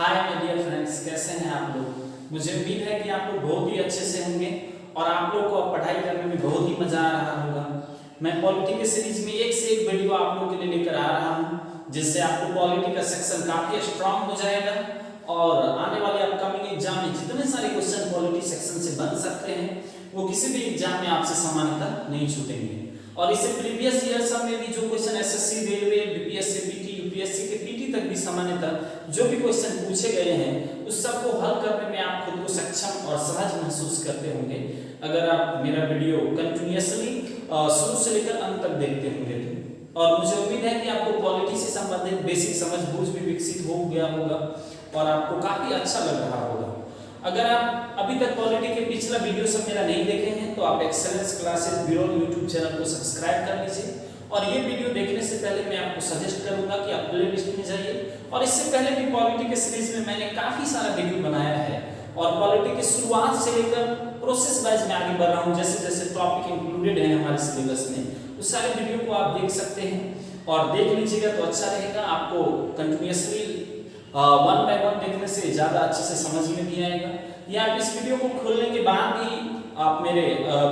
Hi my dear friends, कैसे हैं आप लोग। मुझे उम्मीद है कि आप लोग बहुत ही अच्छे से होंगे और आप लोग को पढ़ाई करने में बहुत ही मजा आ रहा होगा। मैं पॉलिटी के सीरीज में एक से एक वीडियो आप लोगों के लिए लेकर आ रहा हूं, जिससे आपको पॉलिटी का सेक्शन काफी स्ट्रांग हो जाएगा और आने वाले अपकमिंग एग्जाम में जितने सारे क्वेश्चन पॉलिटी सेक्शन से बन सकते हैं वो किसी भी एग्जाम में आपसे सामान्यतः नहीं छूटेंगे। और इससे प्रीवियस ईयर्स में भी जो question SSC, railway, BPSC, PT, UPSC के पीटी तक भी सामान्यतः जो भी क्वेश्चन पूछे गए हैं उस सबको हल करने में आप खुद को सक्षम और सहज महसूस करते होंगे अगर आप मेरा वीडियो कंटिन्यूअसली शुरू से लेकर अंत तक देखते होंगे तो। और मुझे उम्मीद है कि आपको पॉलिटी से संबंधित बेसिक समझबूझ भी विकसित हो गया होगा और आपको काफी अच्छा लग रहा होगा। अगर आप अभी तक पॉलिटी के पिछला वीडियो सब मेरा नहीं देखे हैं तो आप excellence classes Birol YouTube channel को सब्सक्राइब कर लीजिए। और ये वीडियो देखने से पहले मैं आपको सजेस्ट करूंगा कि आप प्लेलिस्ट में जाइए। और इससे पहले भी पॉलिटी के सीरीज में मैंने काफी सारा वीडियो बनाया है और पॉलिटी की शुरुआत से लेकर प्रोसेस वाइज में आगे बढ़ रहा हूं। जैसे जैसे टॉपिक इंक्लूडेड है हमारे सिलेबस में उस सारे वीडियो को आप देख सकते हैं और देख लीजिएगा तो अच्छा रहेगा। आपको कंटिन्यूअसली वन बाय वन देखने से ज्यादा अच्छे से समझ में भी आएगा। या आप इस वीडियो को खोलने के बाद ही आप मेरे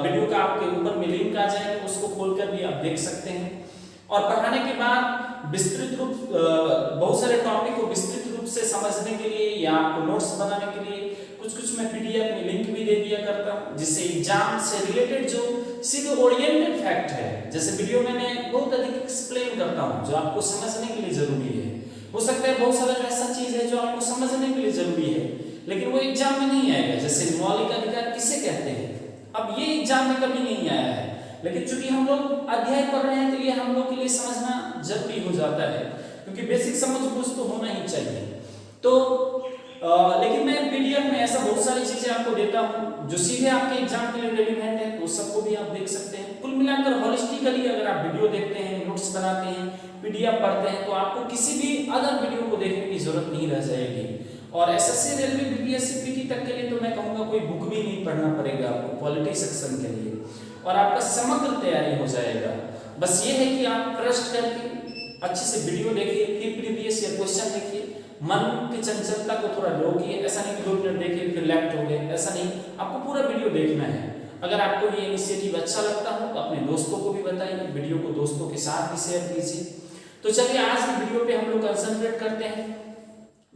वीडियो का आपके ऊपर में लिंक आ जाएगा, उसको खोलकर भी आप देख सकते हैं। और पढ़ाने के बाद विस्तृत रूप बहुत सारे टॉपिक को विस्तृत रूप से समझने के लिए या आपको नोट्स बनाने के लिए कुछ मैं पीडीएफ में लिंक भी दे दिया करता हूं, जिससे एग्जाम से रिलेटेड जो सीधे ओरिएंटेड फैक्ट है, जैसे वीडियो में मैं बहुत अधिक एक्सप्लेन करता हूं जो आपको समझने के लिए जरूरी है। हो सकता है बहुत सारा ऐसा चीज है जो आपको समझने के लिए जरूरी है लेकिन वो एग्जाम में नहीं आएगा। जैसे मौलिक अधिकार किसे कहते हैं, अब ये एग्जाम में कभी नहीं आया है लेकिन चूंकि हम लोग अध्याय पढ़ रहे हैं तो ये हम लोग के लिए समझना जरूरी हो जाता है क्योंकि बेसिक समझ तो होना ही चाहिए। तो लेकिन मैं पीडीएफ में ऐसा बहुत सारी चीजें आपको देता हूं जो सीधे आपके एग्जाम के लिए रेलेवेंट है, तो सबको भी आप देख सकते हैं। कुल मिलाकर होलिस्टिकली अगर आप वीडियो देखते हैं, नोट्स बनाते हैं, पीडीएफ पढ़ते हैं तो आपको किसी भी अदर वीडियो को देखने की जरूरत नहीं रह जाएगी। और एसएससी, रेलवे, बीपीएससी, पीटी तक के लिए तो मैं कहूंगा कोई बुक भी नहीं पढ़ना पड़ेगा आपको पॉलिटी सेक्शन के लिए और आपका समग्र तैयारी हो जाएगा। बस ये है कि आप ट्रस्ट करके अच्छे से वीडियो देखिए, फिर प्रीवियस ईयर क्वेश्चन देखिए, मन की चंचलता को थोड़ा रोकिए। ऐसा नहीं कि 2 मिनट देखिए फिर लेफ्ट हो गए, ऐसा नहीं, आपको पूरा वीडियो देखना है। अगर आपको ये इनिशिएटिव अच्छा लगता हो तो अपने दोस्तों को भी बताइए, वीडियो को दोस्तों के साथ भी शेयर कीजिए। तो चलिए आज की वीडियो पे हम लोग कंसंट्रेट करते हैं।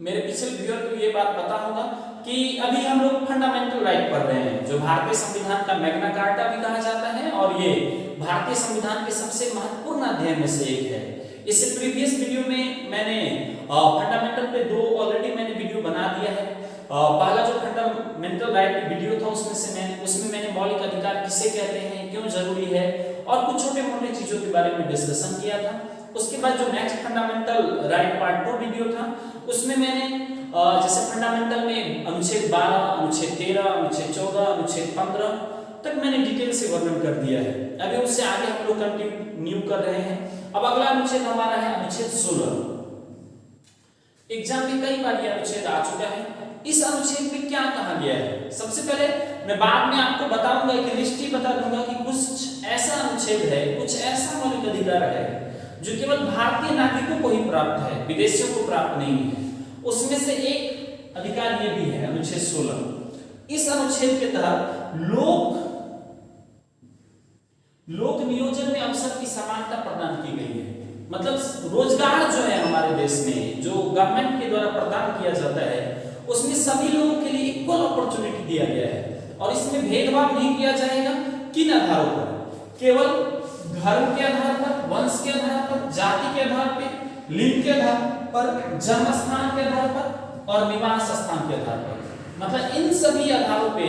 मेरे पिछले वीडियो को ये बात पता होगा कि अभी हम लोग फंडामेंटल राइट पढ़ रहे हैं जो भारतीय संविधान का मैग्ना कार्टा भी कहा जाता है और ये भारतीय संविधान के सबसे महत्वपूर्ण अध्याय में से एक है। इससे प्रीवियस वीडियो में मैंने फंडामेंटल पे 2 ऑलरेडी मैंने वीडियो बना दिया है। पहला जो फंडामेंटल राइट वीडियो था उसमें मैंने मौलिक अधिकार किसे कहते हैं, क्यों जरूरी है और कुछ छोटे मोटे चीजों के बारे में डिस्कशन किया था। उसके बाद जो next fundamental right part 2 video था उसमें मैंने जैसे फंडामेंटल में अनुच्छेद 12, अनुच्छेद 13, अनुच्छेद 14, अनुच्छेद 15 तक मैंने डिटेल से वर्णन कर दिया है। अभी उससे आगे हम लोग कंटिन्यू कर रहे हैं। अब अगला अनुच्छेद हमारा है अनुच्छेद 16। एग्जाम में कई बार ये अनुच्छेद आ चुका है। इस अनुच्छेद में क्या कहा गया है, सबसे पहले मैं बाद में आपको बताऊंगा, एक लिस्ट ही बता दूंगा कि कुछ ऐसा अनुच्छेद है, कुछ ऐसा मौलिक अधिकार है जो केवल भारतीय नागरिकों को ही प्राप्त है, विदेशियों को प्राप्त नहीं है। उसमें से एक अधिकार ये भी है अनुच्छेद 16। इस अनुच्छेद के तहत लोक नियोजन में अवसर की समानता प्रदान की गई है। मतलब रोजगार जो है हमारे देश में जो गवर्नमेंट के द्वारा प्रदान किया जाता है उसमें सभी लोगों के लिए इक्वल अपॉर्चुनिटी दिया गया है और इसमें भेदभाव नहीं किया जाएगा। किन आधारों पर? केवल धर्म के आधार पर, वंश के आधार पर, जाति के आधार पर, लिंग के आधार पर, जन्म स्थान के आधार पर और निवास स्थान के आधार पर। मतलब इन सभी आधारों पे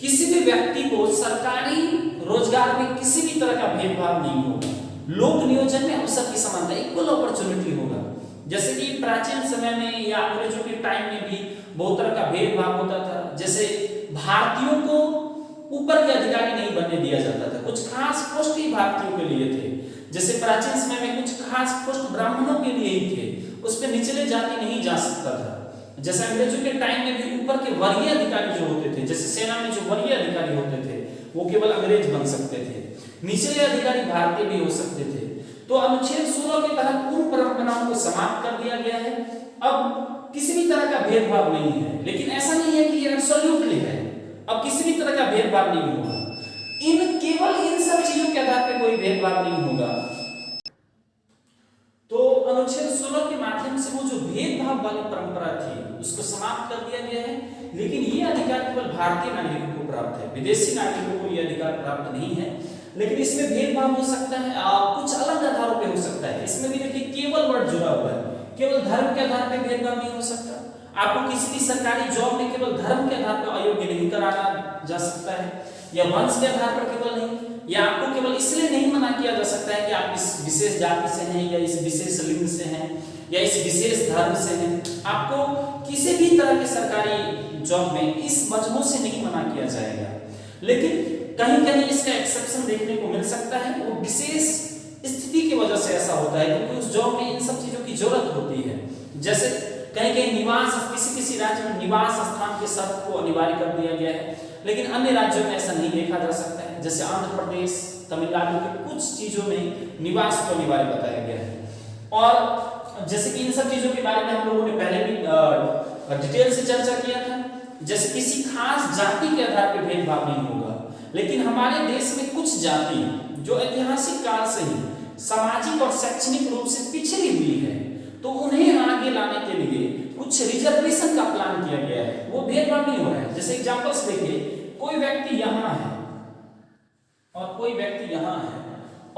किसी भी व्यक्ति को सरकारी रोजगार में किसी भी तरह का भेदभाव नहीं होगा। लोक नियोजन में अवसर की समानता, इक्वल अपॉर्चुनिटी होगा। जैसे कि प्राचीन समय में या अंग्रेजों के टाइम में भी बहुत तरह का भेदभाव होता था। जैसे भारतीयों को ऊपर के अधिकारी नहीं बनने दिया जाता था, कुछ खास पोस्ट ही भारतीयों के लिए थे। जैसे प्राचीन समय में कुछ खास पोस्ट ब्राह्मणों के लिए ही थे, उस पे निचले जाति नहीं जा सकता था। जैसे अंग्रेजों के टाइम में भी ऊपर के वर्गीय अधिकारी जो होते थे, जैसे सेना में जो वर्गीय अधिकारी होते थे वो केवल अंग्रेज बन सकते थे, निचले अधिकारी भारतीय भी हो सकते थे। तो अनुच्छेद 16 के तहत उन परंपराओं को समाप्त कर दिया गया है। अब किसी भी तरह का भेदभाव नहीं है, लेकिन ऐसा नहीं है कि ये एब्सोल्युटली है। अब किसी भी तरह का भेदभाव नहीं होगा, केवल इन सब चीजों के आधार पर कोई भेदभाव नहीं होगा। तो अनुच्छेद 16 के माध्यम से वो जो भेदभाव वाली परंपरा थी उसको समाप्त कर दिया गया है। लेकिन ये अधिकार केवल भारतीय नागरिकों को प्राप्त है, विदेशी नागरिकों को ये अधिकार प्राप्त नहीं है। लेकिन इसमें भेदभाव हो सकता है, कुछ अलग आधारों पे हो सकता है। इसमें भी देखिए केवल वर्ड जुड़ा हुआ है, केवल धर्म के आधार पर भेदभाव नहीं हो सकता। आपको किसी भी सरकारी जॉब में केवल धर्म के आधार पर अयोग्य नहीं कराना जा सकता है, या वंश के आधार पर केवल नहीं, या आपको केवल इसलिए नहीं मना किया जा सकता है कि आप इस विशेष जाति से हैं, या इस विशेष लिंग से हैं, या इस विशेष धर्म से हैं। आपको किसी भी तरह के सरकारी जॉब में इस वजहों से नहीं मना किया जाएगा। लेकिन कहीं कहीं इसका एक्सेप्शन देखने को मिल सकता है, वो विशेष स्थिति की वजह से ऐसा होता है, क्योंकि उस जॉब में इन सब चीजों की जरूरत होती है। जैसे कहीं कहीं निवास, किसी राज्य में निवास स्थान के शर्त को अनिवार्य कर दिया गया है, लेकिन अन्य राज्यों में ऐसा नहीं देखा जा सकता है। जैसे आंध्र प्रदेश, तमिलनाडु के कुछ चीजों में निवास को अनिवार्य बताया गया है। और जैसे कि इन सब चीजों के बारे में हम लोगों ने पहले भी डिटेल से चर्चा किया था। जैसे किसी खास जाति के आधार पर भेदभाव नहीं होगा, लेकिन हमारे देश में कुछ जाति जो ऐतिहासिक काल से ही सामाजिक और शैक्षणिक रूप से पिछड़ी हुई है, तो उन्हें आगे लाने के लिए कुछ रिजर्वेशन का प्लान किया गया है। वो भेदभाव नहीं हो रहा है। जैसे एग्जांपल्स देखिए, कोई व्यक्ति यहाँ है और कोई व्यक्ति यहाँ है,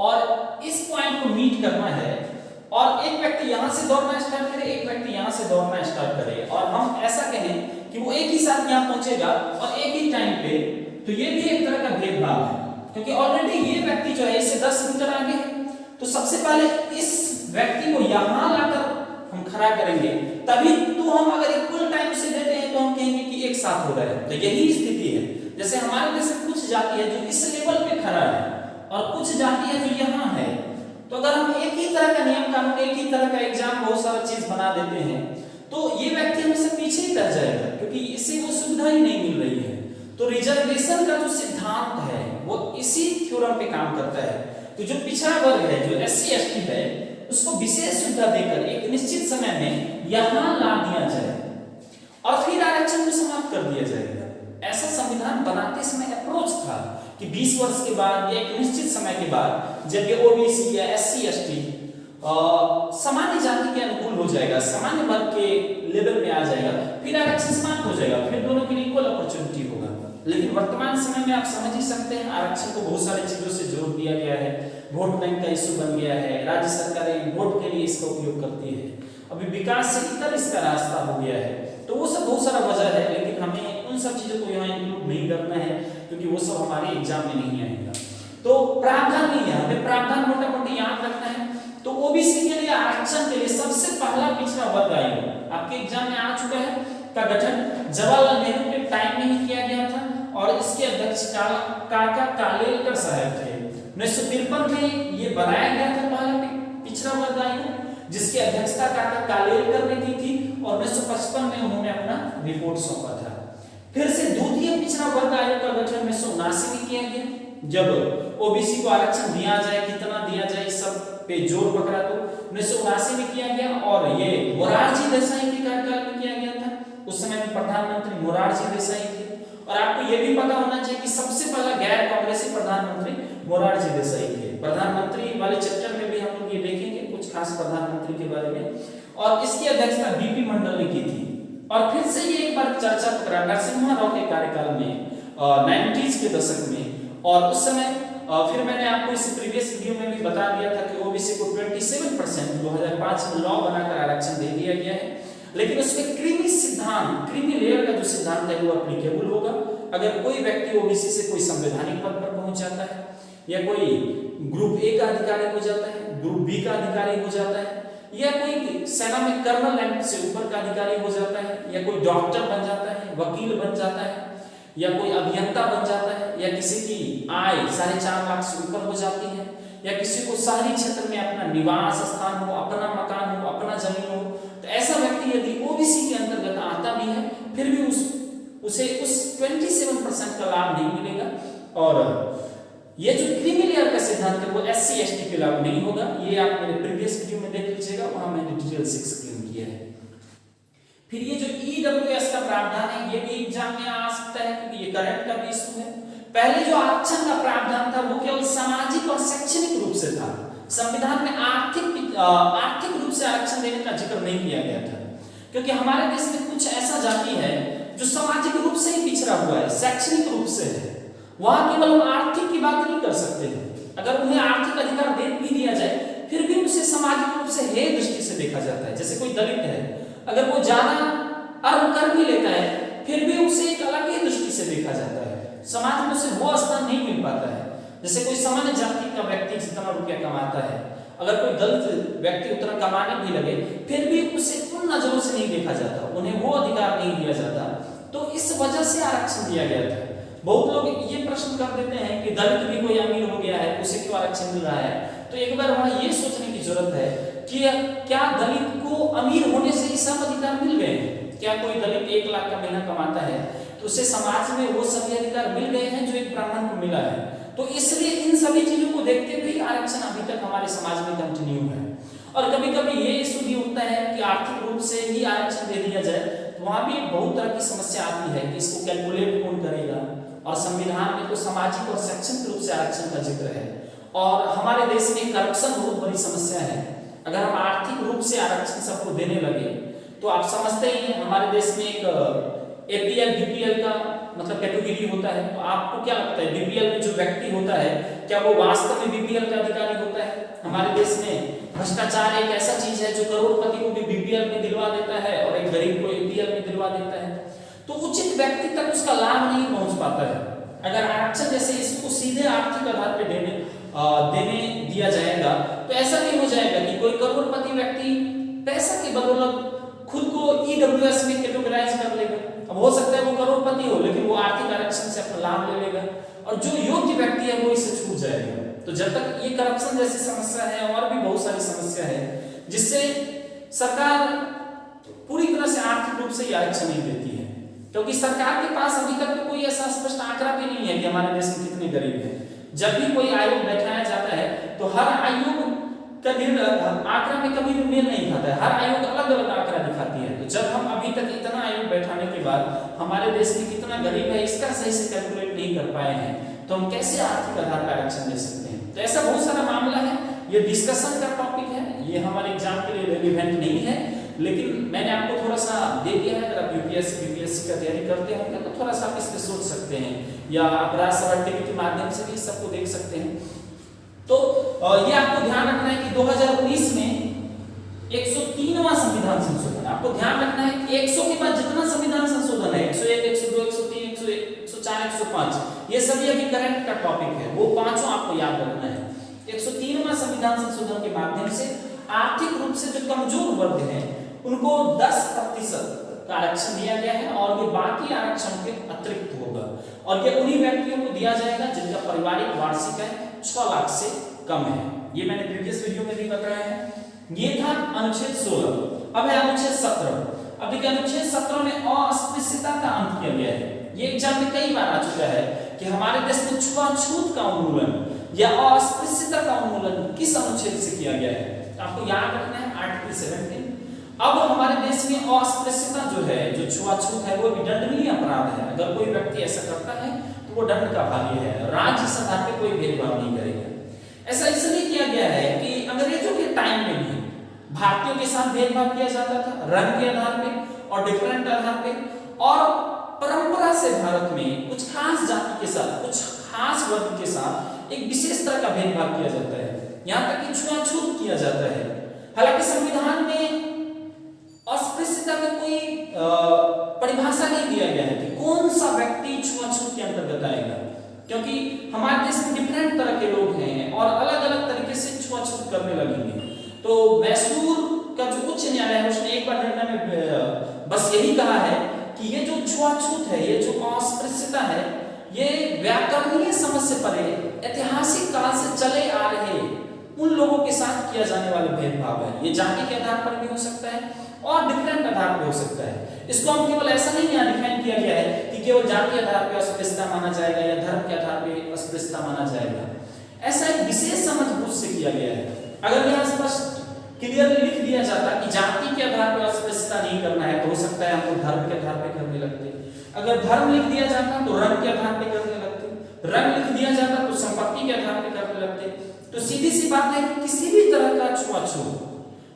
और इस पॉइंट को मीट करना है, और एक व्यक्ति यहाँ से दौड़ना स्टार्ट करे, एक व्यक्ति यहाँ से दौड़ना स्टार्ट करे, और हम ऐसा कहें कि वो एक ही साथ यहाँ पहुंचेगा और एक ही टाइम पे, तो ये भी एक तरह का भेदभाव है। क्योंकि ऑलरेडी ये व्यक्ति जो है इससे 10 मीटर आगे है, तो सबसे पहले इस व्यक्ति को यहाँ लाकर हम खड़ा करेंगे, तभी तो हम अगर इक्वल टाइम से देते हैं तो हम कहेंगे कि एक साथ हो रहा है। तो यही स्थिति है। जैसे हमारे देश में कुछ जाति है जो इस लेवल पे खड़ा है, और कुछ जाति है जो यहाँ है, तो अगर हम एक ही तरह का नियम कानून, एक ही तरह का एग्जाम, बहुत सारा चीज बना देते हैं, तो ये व्यक्ति हमेशा पीछे ही रह जाएगा, क्योंकि इसे वो सुविधा ही नहीं मिल रही है। तो रिजर्वेशन का जो सिद्धांत है वो इसी थ्योरम पे काम करता है। तो जो पिछड़ा वर्ग है, जो SC ST है, उसको विशेष सुविधा देकर एक निश्चित समय में यहाँ ला दिया जाए और फिर आरक्षण को समाप्त कर दिया जाएगा। ऐसा संविधान बनाते समय अप्रोच था कि 20 वर्ष के बाद या एक निश्चित समय के बाद जब ये OBC या SC ST सामान्य जाति के अनुकूल हो जाएगा, सामान्य वर्ग के लेवल में आ जाएगा, फिर आरक्षण समाप्त हो जाएगा, फिर दोनों के लिए इक्वल अपॉर्चुनिटी होगा। लेकिन वर्तमान समय में आप समझ ही सकते हैं, आरक्षण को बहुत सारी चीजों से जोड़ दिया गया है। वोट बैंक का इशू बन गया है, राज्य सरकारें वोट के लिए इसका उपयोग करती है, अभी विकास से इतर इसका रास्ता हो गया है। तो वो सब बहुत सारा वजह है, लेकिन हमें उन सब चीजों को यहाँ इंक्लूड नहीं करना है, क्योंकि वो सब हमारे एग्जाम में नहीं आएगा। तो प्रावधान नहीं है, हमें प्रावधान मोटा मोटी याद रखना है। तो OBC के लिए आरक्षण के लिए सबसे पहला पिछड़ा वर्ग आयोग आपके एग्जाम में आ चुका है, का गठन जवाहरलाल नेहरू के टाइम में ही किया गया था, और इसके अध्यक्ष काका कालेलकर साहब थे। 1953 में ये बनाया गया था पहला पिछड़ा वर्ग आयोग, जिसकी अध्यक्षता काका कालेलकर ने की थी, और 1955 में उन्होंने अपना रिपोर्ट सौंपा था। फिर से द्वितीय पिछड़ा वर्ग आयोग का गठन 1979 में किया गया, जब OBC को आरक्षण दिया जाए, कितना दिया जाए, इस सब पे जोर पकड़ा। तो 1979 में किया गया, और ये मोरारजी देसाई के कार्यकाल में किया गया था। उस समय में प्रधानमंत्री मोरारजी देसाई थे, और आपको ये भी पता होना चाहिए कि सबसे पहला गैर कांग्रेसी प्रधानमंत्री मोरारजी देसाई थे। प्रधानमंत्री वाले चैप्टर में भी हम लोग ये देखेंगे कुछ खास प्रधानमंत्री के बारे में, और इसकी अध्यक्षता BP मंडल ने की थी। और फिर से ये एक बार चर्चा पकड़ा नरसिम्हा राव के कार्यकाल में 90s के दशक में, और उस समय फिर मैंने आपको इस प्रीवियस वीडियो में भी बता दिया था कि OBC को 27% 2005 में लॉ बनाकर आरक्षण दे दिया गया है। लेकिन उसमें क्रीमी सिद्धांत, क्रीमी लेयर का जो सिद्धांत है वो एप्लीकेबल होगा अगर कोई व्यक्ति OBC से कोई संवैधानिक पद पर पहुंच जाता है, या कोई ग्रुप A का अधिकारी हो जाता है, ग्रुप B का अधिकारी हो जाता है, या कोई सेना में कर्नल रैंक से ऊपर का अधिकारी हो जाता है, या कोई डॉक्टर बन जाता है, वकील बन जाता है, या कोई अभियंता बन जाता है, या किसी की आय 4.5 लाख से ऊपर हो जाती है, या किसी को शहरी क्षेत्र में अपना निवास स्थान हो, अपना मकान हो, अपना जमीन हो, तो ऐसा व्यक्ति यदि OBC के अंतर्गत आता भी है, फिर भी उसे उस 27% का लाभ नहीं मिलेगा। और ये जो क्रीमी लेयर का सिद्धांत है वो SC ST पे लागू नहीं होगा। ये आप मेरे प्रीवियस वीडियो में देख लीजिएगा, वहां मैंने डिटेल से एक्सप्लेन किया है। फिर ये जो ईडब्ल्यूएस का प्रावधान है ये भी एग्जाम में आ सकता है क्योंकि ये करंट का भी इशू है। पहले जो आरक्षण का प्रावधान था वो केवल सामाजिक और शैक्षणिक रूप से था, संविधान में आर्थिक रूप से आरक्षण देने का जिक्र नहीं किया गया था, क्योंकि हमारे देश में कुछ ऐसा जाति है जो सामाजिक रूप से ही पिछड़ा हुआ है, शैक्षणिक रूप से है, वहां केवल हम आर्थिक की बात नहीं कर सकते हैं। अगर उन्हें आर्थिक अधिकार दे भी दिया जाए फिर भी उसे सामाजिक रूप से हे दृष्टि से देखा जाता है। जैसे कोई दलित है, अगर वो ज्यादा अर्न कर भी लेता है फिर भी उसे एक अलग ही दृष्टि से देखा जाता है, समाज में उसे वो स्थान नहीं मिल पाता है। जैसे कोई सामान्य जाति का व्यक्ति जितना रुपया कमाता है, अगर कोई दलित व्यक्ति उतना कमाने भी लगे फिर भी उसे उन नजरों से नहीं देखा जाता, उन्हें वो अधिकार नहीं दिया जाता। तो इस वजह से आरक्षण दिया गया था। बहुत लोग ये प्रश्न कर देते हैं कि दलित भी कोई अमीर हो गया है उसे क्यों आरक्षण मिल रहा है, तो एक बार वहां ये सोचने की जरूरत है कि क्या दलित को अमीर होने से ही सब अधिकार मिल गए हैं? क्या कोई दलित 1 लाख का महीना कमाता है तो उसे समाज में वो सभी अधिकार मिल गए हैं जो एक ब्राह्मण को मिला है? तो इसलिए इन सभी चीजों को देखते हुए आरक्षण अभी तक हमारे समाज में कंटिन्यू है। और कभी कभी ये इशू भी होता है कि आर्थिक रूप से ही आरक्षण दे दिया जाए, तो वहां भी बहुत तरह की समस्या आती है कि इसको कैलकुलेट कौन करेगा। और संविधान में तो सामाजिक और शैक्षणिक रूप से आरक्षण का जिक्र है। और हमारे देश में करप्शन बहुत बड़ी समस्या है। अगर हम आर्थिक रूप से आरक्षण सबको देने लगे तो आप समझते ही हैं हमारे देश में एक एपीएल बीपीएल का मतलब कैटेगरी होता है। तो आपको क्या लगता है बीपीएल में जो व्यक्ति होता है क्या वो वास्तव में बीपीएल का अधिकारी होता है? हमारे देश में भ्रष्टाचार एक ऐसा चीज है जो करोड़पति को भी बीपीएल में दिलवा देता है और एक गरीब को एपीएल में दिलवा देता है। तो उचित व्यक्ति तक उसका लाभ नहीं पहुंच पाता है। अगर आरक्षण जैसे इसको सीधे आर्थिक आधार पर देने दिया जाएगा तो ऐसा नहीं हो जाएगा कि कोई करोड़पति व्यक्ति पैसा के बदौलत खुद को ईडब्ल्यूएस में कैटेगराइज कर लेगा। अब हो सकता है वो करोड़पति हो लेकिन वो आर्थिक आरक्षण से अपना लाभ ले लेगा और जो योग्य व्यक्ति है वो इससे छूट जाएगा। तो जब तक ये करप्शन जैसी समस्या है और भी बहुत सारी समस्या है जिससे सरकार पूरी तरह से आर्थिक रूप से आरक्षण नहीं देती है, क्योंकि सरकार के पास अभी तक तो कोई ऐसा स्पष्ट आंकड़ा भी नहीं है कि हमारे देश में कितने गरीब हैं। जब भी कोई आयोग बैठाया जाता है तो हर आयोग का आंकड़ा में कभी भी मेल नहीं खाता है, हर आयोग अलग अलग आंकड़ा दिखाती है। तो जब हम अभी तक इतना आयोग बैठाने के बाद हमारे देश में कितना गरीब है इसका सही से कैलकुलेट नहीं कर पाए हैं तो हम कैसे आर्थिक आधार पर आरक्षण दे सकते हैं? तो ऐसा बहुत सारा मामला है, ये डिस्कशन का टॉपिक है, ये हमारे एग्जाम के लिए रेलिवेंट नहीं है, लेकिन मैंने आपको थोड़ा सा दे दिया है। अगर आप यूपीएससी बीपीएससी का तैयारी करते होंगे तो थोड़ा सा आप इस पे सोच सकते हैं या आप राज्यसभा टीवी के माध्यम से भी सबको देख सकते हैं। तो ये आपको ध्यान रखना है कि 2019 में 103वां संविधान संशोधन, आपको ध्यान रखना है 100 के बाद जितना संविधान संशोधन है 101, 102, 103, 104, 105 ये सभी अभी करंट का टॉपिक है, वो पांचों आपको याद रखना है। 103वां संविधान संशोधन के माध्यम से आर्थिक रूप से जो कमजोर वर्ग हैं उनको 10% का आरक्षण दिया गया है और ये बाकी आरक्षण के अतिरिक्त होगा और ये उन्हीं व्यक्तियों को दिया जाएगा जिनका पारिवारिक वार्षिक आय 6 लाख से कम है। ये मैंने प्रीवियस वीडियो में भी बताया है। ये था अनुच्छेद 16। अब है अनुच्छेद 17। अब देखिए अनुच्छेद 17 में अस्पृश्यता का अंत किया गया है। ये एग्जाम में कई बार आ चुका है कि हमारे देश में छुआछूत का उन्मूलन या अस्पृश्यता का उन्मूलन किस अनुच्छेद से किया गया है? आपको याद रखना है आर्टिकल 17। अब हमारे देश में अस्पृश्यता जो है, जो छुआछूत है, वो दंडनीय अपराध है। अगर कोई व्यक्ति ऐसा करता है तो वो दंड का भागी है। राज्य इस आधार पे कोई भेदभाव नहीं करेगा। ऐसा इसलिए किया गया है कि अंग्रेजों के टाइम में भी भारतीयों के साथ भेदभाव किया जाता था रंग के आधार पे और डिफरेंट आधार पे, और परंपरा से भारत में कुछ खास जाति के साथ, कुछ खास वर्ग के साथ एक विशेष तरह का भेदभाव किया जाता है, यहाँ तक कि छुआछूत किया जाता है। हालांकि संविधान में अस्पृश्यता का कोई परिभाषा नहीं दिया गया है कि कौन सा व्यक्ति छुआछूत के अंतर्गत आएगा, क्योंकि हमारे देश में डिफरेंट तरह के लोग हैं और अलग अलग तरीके से छुआछूत करने लगेंगे। तो मैसूर का जो उच्च न्यायालय है उसने एक बार निर्णय में बस यही कहा है कि ये जो छुआछूत है, ये जो अस्पृश्यता है, ये व्याकरणीय समझ से परे ऐतिहासिक काल से चले आ रहे उन लोगों के साथ किया जाने वाला भेदभाव है। ये जाति के आधार पर भी हो सकता है और डिफरेंट आधार पर हो सकता है। इसको हम केवल ऐसा नहीं यहाँ डिफाइन किया गया है कि केवल जाति आधार पर अस्पृश्यता माना जाएगा या धर्म के आधार पर अस्पृश्यता माना जाएगा। ऐसा एक विशेष समझ बूझ से किया गया है। अगर यहाँ स्पष्ट क्लियरली लिख दिया जाता कि जाति के आधार पर अस्पृश्यता नहीं करना है, तो हो सकता है हम लोग धर्म के आधार पर करने लगते। अगर धर्म लिख दिया जाता तो रंग के आधार पर करने लगते, रंग लिख दिया जाता तो संपत्ति के आधार पर करने लगते। तो सीधी सी बात है कि किसी भी तरह का छुआछूत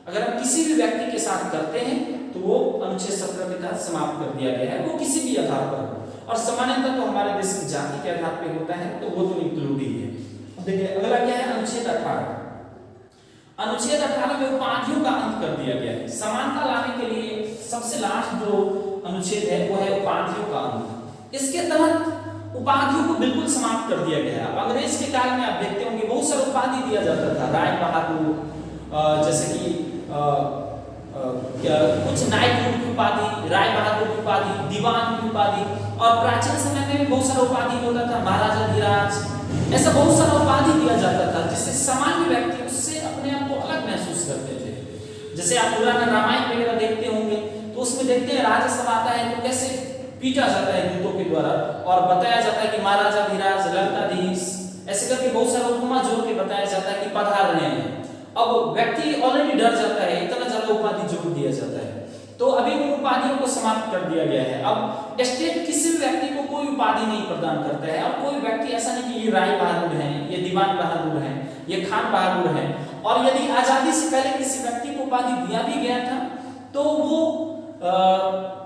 अगर हम किसी भी व्यक्ति के साथ करते हैं तो वो अनुच्छेद 17 के तहत समाप्त कर दिया गया है, वो किसी भी आधार पर हो। और सामान्यतः तो हमारे देश की जाति के आधार पर होता है, तो वो तो इंक्लूड ही है। देखिए अगला क्या है, अनुच्छेद 18। अनुच्छेद 18 में उपाधियों का अंत कर दिया गया है। समानता लाने के लिए सबसे लास्ट जो अनुच्छेद है वो है उपाधियों का अंत। इसके तहत उपाधियों को बिल्कुल समाप्त कर दिया गया है। अब अंग्रेज के काल में आप देखते होंगे बहुत सारा उपाधि दिया जाता था, राय बहादुर, जैसे कि कुछ नायक की उपाधि, राय बहादुर की उपाधि, दीवान की उपाधि, और प्राचीन समय में भी बहुत सारा उपाधि होता था, महाराजा धीराज, ऐसा बहुत सारा उपाधि दिया जाता था जिससे सामान्य व्यक्ति उससे अपने आप को अलग महसूस करते थे। जैसे आप पुराना रामायण वगैरह देखते होंगे तो उसमें देखते हैं राजा सब आता है तो कैसे पीटा जाता है दूतों के द्वारा और बताया जाता है कि महाराजा धीराज लंकाधीश, ऐसे करके बहुत सारा उपमा जोड़ के बताया जाता है कि पधार रहे हैं। अब व्यक्ति ऑलरेडी डर जाता है, इतना ज्यादा उपाधि जोड़ दिया जाता है। तो अभी उन उपाधियों को समाप्त कर दिया गया है। अब स्टेट किसी भी व्यक्ति को कोई उपाधि नहीं प्रदान करता है, और कोई व्यक्ति ऐसा नहीं कि ये राय बहादुर है, ये दीवान बहादुर है, ये खान बहादुर है। और यदि आजादी से पहले किसी व्यक्ति को उपाधि दिया भी गया था तो वो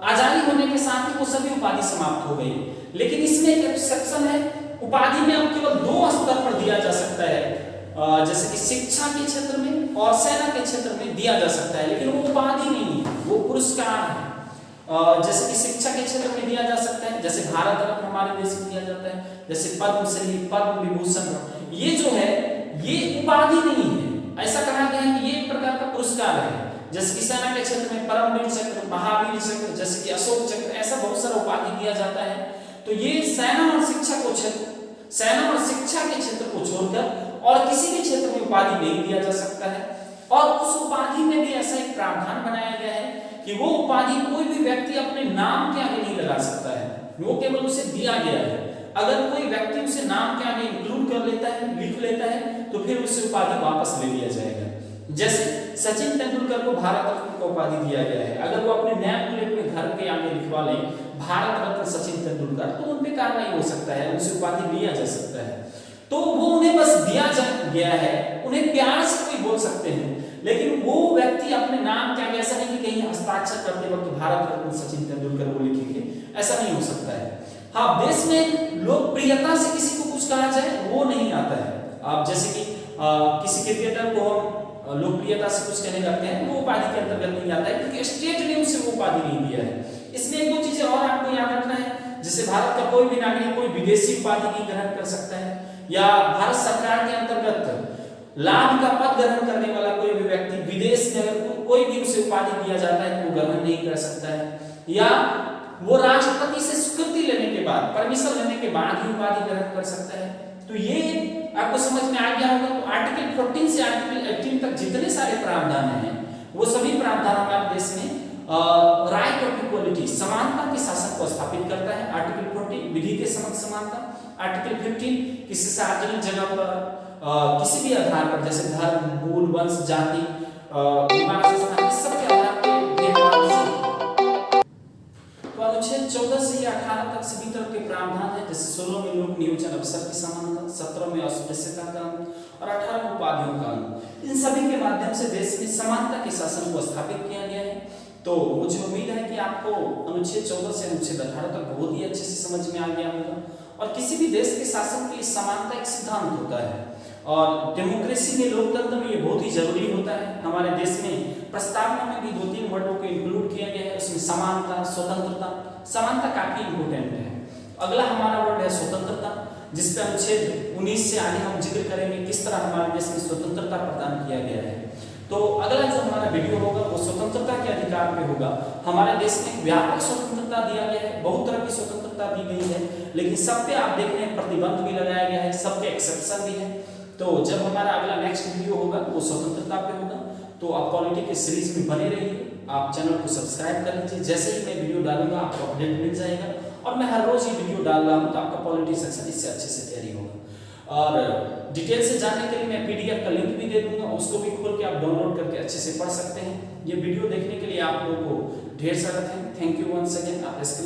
आजादी होने के साथ ही वो सभी उपाधि समाप्त हो गई। लेकिन इसमें एक एक्सेप्शन है, उपाधि में अब केवल 2 स्तर पर दिया जा सकता है, जैसे कि शिक्षा के क्षेत्र में और सेना के क्षेत्र में दिया जा सकता है, लेकिन वो उपाधि नहीं है, वो पुरस्कार है। जैसे कि शिक्षा के क्षेत्र में दिया जा सकता है, जैसे भारत रत्न हमारे देश में दिया जाता है, जैसे पद्मश्री, पद्म विभूषण, ये जो है ये उपाधि नहीं है। ऐसा कहा गया है कि ये एक प्रकार का पुरस्कार है। जैसे कि सेना के क्षेत्र में परमवीर चक्र, महावीर चक्र, जैसे कि अशोक चक्र, ऐसा बहुत सारा उपाधि दिया जाता है। तो ये सेना और शिक्षा के क्षेत्र को छोड़कर और किसी भी क्षेत्र में उपाधि नहीं दिया जा सकता है। और उस उपाधि में भी ऐसा एक प्रावधान बनाया गया है कि वो उपाधि कोई भी व्यक्ति अपने नाम के आगे नहीं लगा सकता है, वो केवल उसे दिया गया है। अगर कोई व्यक्ति उसे नाम के आगे इंक्लूड कर लेता है, लिख लेता है, तो फिर उसे उपाधि वापस ले लिया जाएगा। जैसे सचिन तेंदुलकर को भारत रत्न का उपाधि दिया गया है, अगर वो अपने नेम प्लेट में घर के आगे लिखवा लें भारत रत्न सचिन तेंदुलकर, तो उन पे कार्रवाई हो सकता है, उनसे उपाधि लिया जा सकता है। तो वो उन्हें बस दिया गया है, उन्हें प्यार से कोई बोल सकते हैं, लेकिन वो व्यक्ति अपने नाम के आगे ऐसा नहीं कि कहीं हस्ताक्षर करते वक्त भारत रत्न सचिन तेंदुलकर वो लिखेंगे, ऐसा नहीं हो सकता है। हाँ, देश में लोकप्रियता से किसी को कुछ कहा जाए वो नहीं आता है। आप जैसे कि किसी क्रिकेटर को हम लोकप्रियता से कुछ कहने लगते हैं, वो उपाधि के अंतर्गत नहीं आता है, क्योंकि स्टेट ने उसे वो उपाधि नहीं दिया है। इसमें 1-2 चीजें और आपको याद रखना है, जैसे भारत का कोई भी नागरिक कोई विदेशी उपाधि नहीं ग्रहण कर सकता है, या भारत सरकार के अंतर्गत लाभ का पद ग्रहण करने वाला कोई भी व्यक्ति विदेश में अगर कोई भी उसे उपाधि दिया जाता है तो वो ग्रहण नहीं कर सकता है, या वो राष्ट्रपति से स्वीकृति लेने के बाद, परमिशन लेने के बाद ही उपाधि ग्रहण कर सकता है। तो ये आपको समझ में आ गया होगा। तो आर्टिकल 14 से आर्टिकल 18 तक जितने सारे प्रावधान हैं वो सभी प्रावधान हमारे देश में राइट ऑफ इक्वलिटी, समानता के शासन को स्थापित करता है। आर्टिकल 14 विधि के समक्ष समानता, आर्टिकल 15 किसी सार्वजनिक जगह पर किसी भी आधार पर, जैसे धर्म, मूल, वंश, जाति, विवाह संस्थान, इस सब के आधार पर भेदभाव से। तो अनुच्छेद 14 से 18 तक सभी तरह के प्रावधान है, जैसे 16 में लोक नियोजन अवसर की समानता, 17 में अस्पृश्यता का और 18 में उपाधियों का। इन सभी के माध्यम से देश में समानता के शासन को स्थापित किया गया है। तो मुझे उम्मीद है कि आपको अनुच्छेद 14 से अनुच्छेद 18 तक बहुत ही अच्छे से समझ में आ गया होगा। और किसी भी देश के शासन के लिए समानता एक सिद्धांत होता है, और डेमोक्रेसी में, लोकतंत्र में ये बहुत ही जरूरी होता है। हमारे देश में प्रस्तावना में भी 2-3 वर्डों को इंक्लूड किया गया है, उसमें समानता, स्वतंत्रता। समानता काफी इंपोर्टेंट है। अगला हमारा वर्ड है स्वतंत्रता, जिस पे अनुच्छेद 19 से आगे हम जिक्र करेंगे किस तरह हमारे देश में स्वतंत्रता प्रदान किया गया है। तो अगला जो हमारा वीडियो होगा वो स्वतंत्रता के अधिकार पे होगा। हमारे देश में व्यापक स्वतंत्रता दिया गया है, बहुत तरह की स्वतंत्रता दी गई है, लेकिन सब पे आप देख रहे हैं प्रतिबंध भी लगाया गया है, सबके एक्सेप्शन भी है। तो जब हमारा अगला नेक्स्ट वीडियो होगा वो स्वतंत्रता पे होगा। तो आप पॉलिटी के सीरीज में बने रहिए, आप चैनल को सब्सक्राइब कर लीजिए। जैसे ही मैं वीडियो डालूंगा आपको अपडेट मिल जाएगा, और मैं हर रोज ये वीडियो डाल रहा हूँ तो आपका पॉलिटी सेक्शन इससे अच्छे से तैयारी होगा। और डिटेल से जानने के लिए मैं पीडीएफ का लिंक भी दे दूंगा, उसको भी खोल के आप डाउनलोड करके अच्छे से पढ़ सकते हैं। ये वीडियो देखने के लिए आप लोगों को ढेर सारा थैंक यू वंस अगेन। आप स्क्रीन